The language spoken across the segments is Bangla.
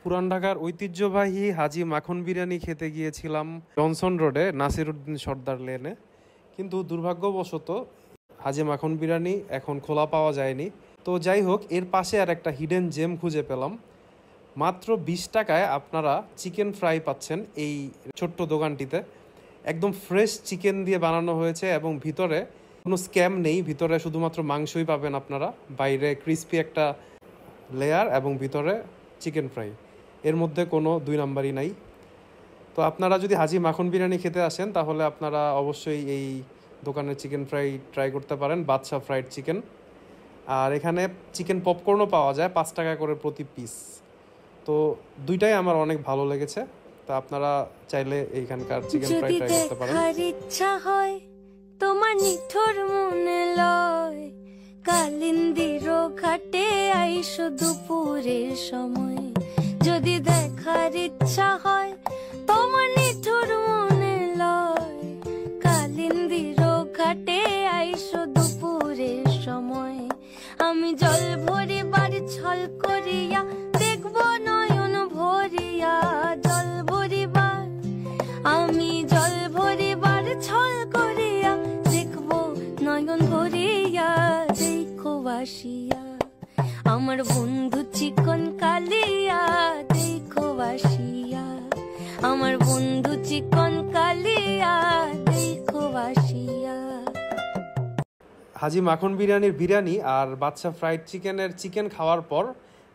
পুরান ঢাকার ঐতিহ্যবাহী হাজি মাখন বিরিয়ানি খেতে গিয়েছিলাম জনসন রোডে নাসিরউদ্দিন সর্দার লেনে, কিন্তু দুর্ভাগ্যবশত হাজি মাখন বিরিয়ানি এখন খোলা পাওয়া যায়নি। তো যাই হোক, এর পাশে আর একটা হিডেন জেম খুঁজে পেলাম। মাত্র 20 টাকায় আপনারা চিকেন ফ্রাই পাচ্ছেন এই ছোট্ট দোকানটিতে। একদম ফ্রেশ চিকেন দিয়ে বানানো হয়েছে এবং ভিতরে কোনো স্ক্যাম নেই, ভিতরে শুধুমাত্র মাংসই পাবেন আপনারা। বাইরে ক্রিস্পি একটা লেয়ার এবং ভিতরে চিকেন ফ্রাই, এর মধ্যে কোনো দুই নাম্বারই নাই। তো আপনারা যদি হাজি মাখন বিরিয়ানি খেতে আসেন তাহলে আপনারা অবশ্যই এই দোকানের চিকেন ফ্রাই ট্রাই করতে পারেন, বাদশা ফ্রাইড চিকেন। আর এখানে চিকেন পপকর্নও পাওয়া যায় 5 টাকা করে প্রতি পিস। তো দুইটাই আমার অনেক ভালো লেগেছে। তো আপনারা চাইলে এইখানকার চিকেন ফ্রাই ট্রাই করতে পারেন। যদি ইচ্ছা হয় তোমার নিঠুর মনে লয়, কালিন্দির ঘাটে আইসো দুপুরের সময়। যদি দেখার ইচ্ছা হয় তোমার নিঠুর মনে লয়, কালিন্দির ঘাটে আইসো দুপুরের সময়। আমি জল ভরে বাড়ি ছল করিয়া দেখবো নয়ন ভরিয়া, জল ভরিবার আমি জল ভরিবার ছল করিয়া দেখবো নয়ন ভরিয়া। দেখো বাসিয়া আমার বন্ধু চিকন কালিয়া, দেখো বাসিয়া আমার বন্ধু চিকন কালিয়া, দেখো বাসিয়া। হাজি মাখন বিরিয়ানির বিরিয়ানি আর বাদশা ফ্রাইড চিকেনের চিকেন খাওয়ার পর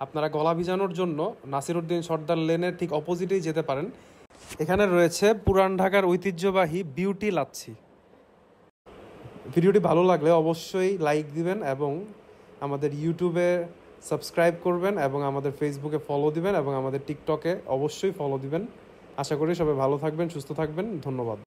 আপনারা গলা ভিজানোর জন্য নাসিরউদ্দিন সর্দার লেনের ঠিক অপোজিটেই যেতে পারেন। এখানে রয়েছে পুরান ঢাকার ঐতিহ্যবাহী বিউটি লাচ্ছি। ভিডিওটি ভালো লাগলে অবশ্যই লাইক দিবেন এবং আমাদের ইউটিউবে সাবস্ক্রাইব করবেন এবং আমাদের ফেসবুকে ফলো দিবেন এবং আমাদের টিকটকে অবশ্যই ফলো দিবেন। আশা করি সবাই ভালো থাকবেন, সুস্থ থাকবেন। ধন্যবাদ।